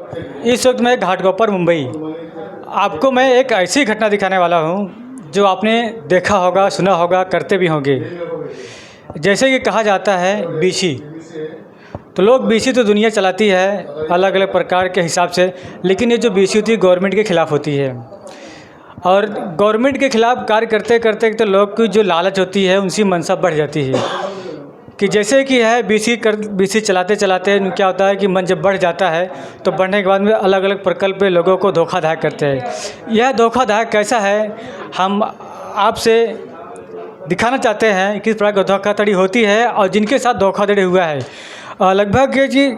इस वक्त मैं घाटकोपर मुंबई आपको मैं एक ऐसी घटना दिखाने वाला हूँ जो आपने देखा होगा, सुना होगा, करते भी होंगे। जैसे कि कहा जाता है बीसी, तो लोग बीसी तो दुनिया चलाती है अलग अलग प्रकार के हिसाब से, लेकिन ये जो बीसी होती है गवर्नमेंट के ख़िलाफ़ होती है। और गवर्नमेंट के ख़िलाफ़ कार्य करते करते तो लोग की जो लालच होती है उनकी मनसा बढ़ जाती है कि जैसे कि है बीसी चलाते चलाते क्या होता है कि मन जब बढ़ जाता है तो बढ़ने के बाद में अलग अलग प्रकल्प पे लोगों को धोखाधड़ी करते हैं। यह धोखाधड़ी कैसा है हम आपसे दिखाना चाहते हैं, किस प्रकार की धोखाधड़ी होती है और जिनके साथ धोखाधड़ी हुआ है। लगभग ये जी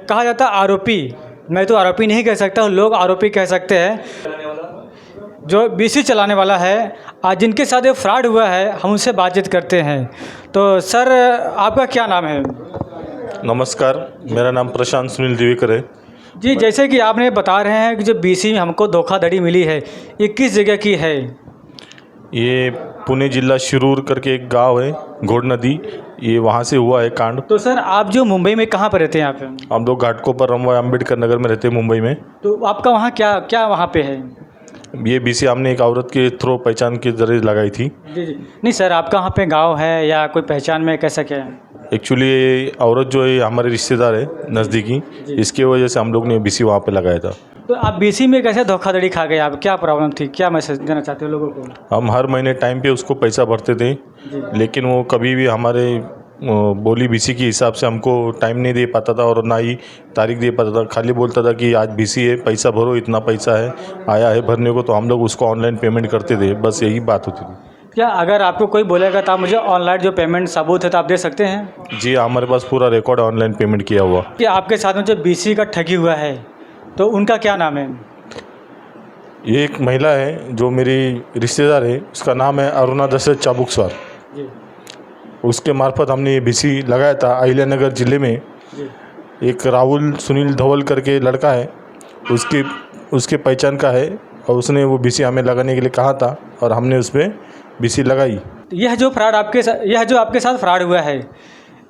कहा जाता है आरोपी, मैं तो आरोपी नहीं कह सकता, लोग आरोपी कह सकते हैं, जो बीसी चलाने वाला है। आज जिनके साथ ये फ्रॉड हुआ है हम उनसे बातचीत करते हैं। तो सर आपका क्या नाम है? नमस्कार, मेरा नाम प्रशांत सुनील दिवेकर है। जी, जैसे कि आपने बता रहे हैं कि जो बीसी में हमको धोखाधड़ी मिली है, ये किस जगह की है? ये पुणे जिला शिरूर करके एक गांव है, घोड़ नदी, ये वहाँ से हुआ है कांड। तो सर आप जो मुंबई में कहाँ पर रहते हैं? आप हम लोग घाटकोपर रमवाई अम्बेडकर नगर में रहते हैं, मुंबई में। तो आपका वहाँ क्या क्या वहाँ पे है? ये बीसी हमने एक औरत के थ्रू पहचान के जरिए लगाई थी। जी जी, नहीं सर आपका वहाँ पे गांव है या कोई पहचान में कैसा क्या है? एक्चुअली ये औरत जो है हमारे रिश्तेदार है नज़दीकी, इसके वजह से हम लोग ने बीसी वहाँ पे लगाया था। तो आप बीसी में कैसे धोखाधड़ी खा गए? आप क्या प्रॉब्लम थी, क्या मैसेज देना चाहते हो लोगों को? हम हर महीने टाइम पे उसको पैसा भरते थे, लेकिन वो कभी भी हमारे बोली बीसी के हिसाब से हमको टाइम नहीं दे पाता था और ना ही तारीख दे पाता था। खाली बोलता था कि आज बीसी है, पैसा भरो, इतना पैसा है आया है भरने को, तो हम लोग उसको ऑनलाइन पेमेंट करते थे, बस यही बात होती थी। क्या अगर आपको कोई बोलेगा तो आप मुझे ऑनलाइन जो पेमेंट सबूत है तो आप दे सकते हैं? जी, हमारे पास पूरा रिकॉर्ड ऑनलाइन पेमेंट किया हुआ। कि आपके साथ में जो बीसी का ठगी हुआ है तो उनका क्या नाम है? ये एक महिला है जो मेरी रिश्तेदार है, उसका नाम है अरुणा दशरथ चाबुकस्वार। जी उसके मार्फत हमने ये बीसी लगाया था। अहिल्यानगर ज़िले में जी। एक राहुल सुनील धवल करके लड़का है, उसके पहचान का है और उसने वो बीसी हमें लगाने के लिए कहा था और हमने उस पर बीसी लगाई। यह जो आपके साथ फ्रॉड हुआ है,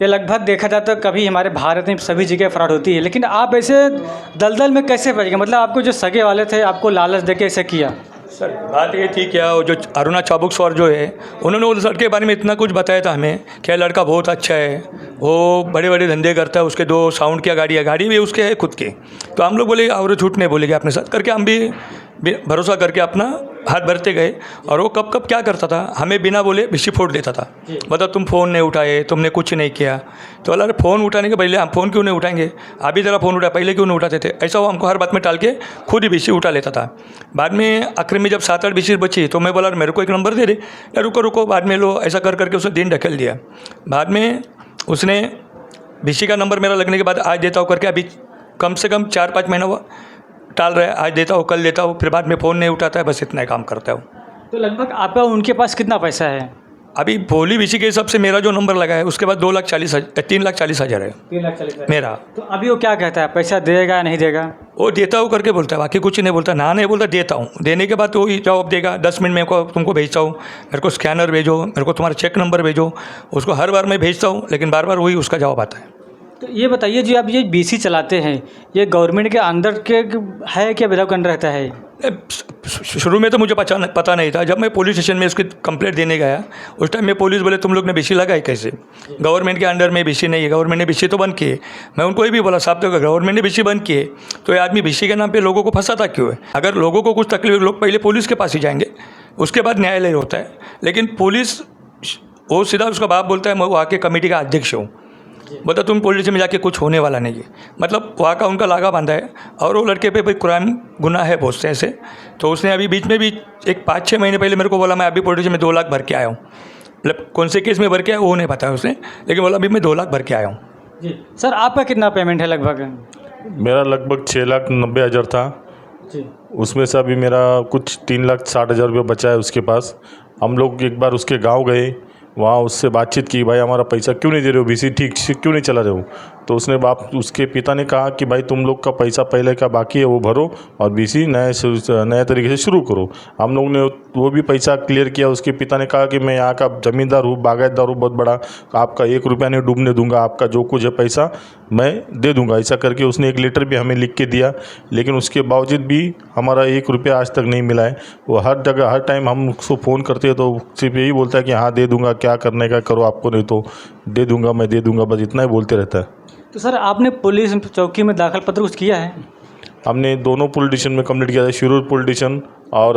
ये लगभग देखा जाए तो कभी हमारे भारत में सभी जगह फ्रॉड होती है, लेकिन आप ऐसे दलदल में कैसे फंस गए? मतलब आपको जो सगे वाले थे आपको लालच देके ऐसे किया? सर बात ये थी क्या, वो जो अरुणा चाबुकस्वार जो है उन्होंने उस लड़के के बारे में इतना कुछ बताया था हमें कि लड़का बहुत अच्छा है, वो बड़े बड़े धंधे करता है, उसके 2 साउंड की गाड़ी भी उसके है खुद के। तो हम लोग बोले और झूठ नहीं बोलेंगे अपने साथ करके, हम भी भरोसा करके अपना हाथ भरते गए। और वो कब कब क्या करता था, हमें बिना बोले बिस्सी फोड़ देता था। मतलब तुम फ़ोन नहीं उठाए, तुमने कुछ नहीं किया। तो अरे फ़ोन उठाने के पहले हम फ़ोन क्यों नहीं उठाएंगे, अभी ज़रा फ़ोन उठाए, पहले क्यों नहीं उठाते थे? ऐसा वो हमको हर बात में टाल के खुद ही बिस्सी उठा लेता था। बाद में आखिर में जब 7-8 बिस्सी बची तो मैं बोला मेरे को एक नंबर दे दे, या रुको रुको बाद में लो, ऐसा कर करके उसने दिन ढकेल दिया। बाद में उसने बिस्सी का नंबर मेरा लगने के बाद आज देता हूँ करके अभी कम से कम 4-5 महीना हुआ टाल रहा है, आज देता हूँ कल देता हूँ, फिर बाद में फ़ोन नहीं उठाता है, बस इतना ही काम करता हूँ। तो लगभग आपका उनके पास कितना पैसा है? अभी भोली बीसी के हिसाब से मेरा जो नंबर लगा है उसके बाद 3,40,000 है 3,40,000 मेरा। तो अभी वो क्या कहता है, पैसा देगा या नहीं देगा? वो देता हूँ करके बोलता है, बाकी कुछ नहीं बोलता, ना नहीं बोलता, देता हूँ। देने के बाद तो वही जवाब देगा 10 मिनट में को तुमको भेजता हूँ, मेरे को स्कैनर भेजो, मेरे को तुम्हारा चेक नंबर भेजो। उसको हर बार मैं भेजता हूँ, लेकिन बार बार वही उसका जवाब आता है। तो ये बताइए जो आप ये बीसी चलाते हैं, ये गवर्नमेंट के अंदर के है क्या विभाग के अंदर रहता है? शुरू में तो मुझे पता नहीं था। जब मैं पुलिस स्टेशन में उसकी कंप्लेंट देने गया उस टाइम में पुलिस बोले तुम लोग ने बीसी लगाई कैसे, गवर्नमेंट के अंडर में बीसी नहीं है, गवर्नमेंट ने बीसी तो बंद किए। मैं उनको ये भी बोला साहब तो गवर्नमेंट ने बीसी बंद किए तो ये आदमी बीसी के नाम पे लोगों को फंसाता क्यों है? अगर लोगों को कुछ तकलीफ, लोग पहले पुलिस के पास ही जाएंगे, उसके बाद न्यायालय होता है। लेकिन पुलिस वो सीधा उसका बाप बोलता है मैं वहाँ के कमेटी का अध्यक्ष हूँ, बोलता तुम पुलिस में जाके कुछ होने वाला नहीं है। मतलब वहाँ का उनका लागा बांधा है। और वो लड़के पे भाई क्राइम गुनाह है बहुत से ऐसे। तो उसने अभी बीच में भी एक 5-6 महीने पहले मेरे को बोला मैं अभी पुलिस में 2 लाख भर के आया हूँ। मतलब कौन से केस में भर के आया वो नहीं पता है उसने, लेकिन बोला अभी मैं 2 लाख भर के आया हूँ। जी सर, आपका कितना पेमेंट है लगभग? मेरा लगभग 6,90,000 था जी। उसमें से अभी मेरा कुछ 3,60,000 रुपये बचा है उसके पास। हम लोग एक बार उसके गांव गए, वहाँ उससे बातचीत की, भाई हमारा पैसा क्यों नहीं दे रहे हो, बीसी ठीक से क्यों नहीं चला रहे हो? तो उसने बाप उसके पिता ने कहा कि भाई तुम लोग का पैसा पहले का बाकी है वो भरो और बीसी नए तरीके से शुरू करो। हम लोग ने वो भी पैसा क्लियर किया। उसके पिता ने कहा कि मैं यहाँ का ज़मींदार हूँ, बागायतदार हूँ बहुत बड़ा, आपका 1 रुपया नहीं डूबने दूंगा, आपका जो कुछ है पैसा मैं दे दूंगा। ऐसा करके उसने एक लेटर भी हमें लिख के दिया, लेकिन उसके बावजूद भी हमारा 1 रुपया आज तक नहीं मिला है। वो हर जगह हर टाइम हम उसको फ़ोन करते हैं तो सिर्फ यही बोलता है कि हाँ दे दूंगा, क्या करने का करो आपको, नहीं तो दे दूंगा, मैं दे दूंगा, बस इतना ही बोलते रहता है। तो सर आपने पुलिस चौकी में दाखिल पत्र कुछ किया है? हमने दोनों पुलिस स्टेशन में कंप्लीट किया था, शिरूर पुलिस स्टेशन और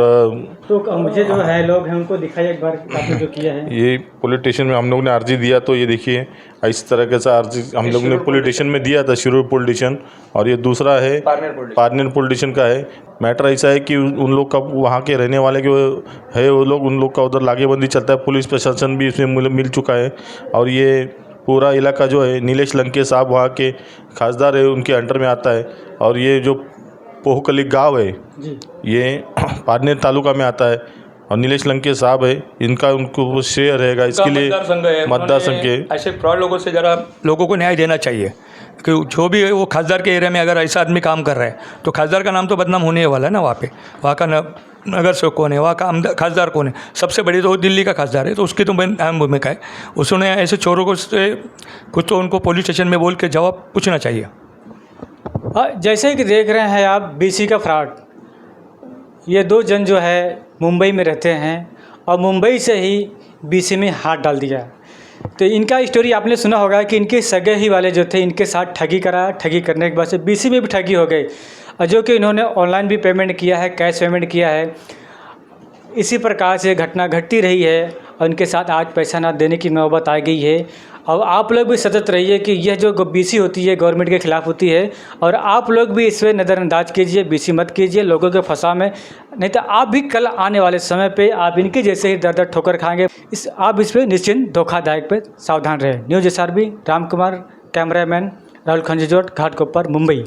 तो मुझे जो है लोग हैं उनको दिखाइए एक बार आपने जो किया है। ये पुलिस स्टेशन में हम लोग ने अर्जी दिया। तो ये देखिए इस तरह के सा अर्जी हम लोग ने पुलिस स्टेशन में दिया था, शिरूर पुलिस स्टेशन। और ये दूसरा है पारनेर पुलिस स्टेशन का है। मैटर ऐसा है कि उन लोग का वहाँ के रहने वाले के है वो लोग, उन लोग का उधर लागेबंदी चलता है, पुलिस प्रशासन भी इसमें मिल चुका है। और ये पूरा इलाका जो है नीलेश लंके साहब वहाँ के खासदार है, उनके अंडर में आता है। और ये जो पोहकली गांव है ये पारनेर तालुका में आता है और नीलेश लंके साहब है, इनका उनको शेयर रहेगा। इसके लिए मतदार संघ है। ऐसे फ्रॉड लोगों से ज़रा लोगों को न्याय देना चाहिए कि जो भी वो खासदार के एरिया में अगर ऐसा आदमी काम कर रहा है तो खासदार का नाम तो बदनाम होने वाला है ना। वहाँ पे वहाँ का नगर सेवक कौन है, वहाँ का खासदार कौन है, सबसे बड़ी तो दिल्ली का खासदार है, तो उसकी तो अहम भूमिका है। उसने ऐसे चोरों को से कुछ तो उनको पुलिस स्टेशन में बोल के जवाब पूछना चाहिए। जैसे कि देख रहे हैं आप बीसी का फ्रॉड, ये 2 जन जो है मुंबई में रहते हैं और मुंबई से ही बीसी में हाथ डाल दिया। तो इनका स्टोरी आपने सुना होगा कि इनके सगे ही वाले जो थे इनके साथ ठगी करा, ठगी करने के बाद से बीसी में भी ठगी हो गई, और जो कि इन्होंने ऑनलाइन भी पेमेंट किया है, कैश पेमेंट किया है। इसी प्रकार से घटना घटती रही है और इनके साथ आज पैसा ना देने की नौबत आ गई है। और आप लोग भी सतर्क रहिए कि यह जो बीसी होती है गवर्नमेंट के ख़िलाफ़ होती है, और आप लोग भी इस पर नज़रअंदाज कीजिए, बीसी मत कीजिए लोगों के फंसा में, नहीं तो आप भी कल आने वाले समय पे आप इनके जैसे ही दर ठोकर खाएंगे। आप इस पर निश्चिंत धोखादायक पे सावधान रहें। News SRB Ram Kumar, cameraman Rahul Khanjujot, Ghatkopar, Mumbai.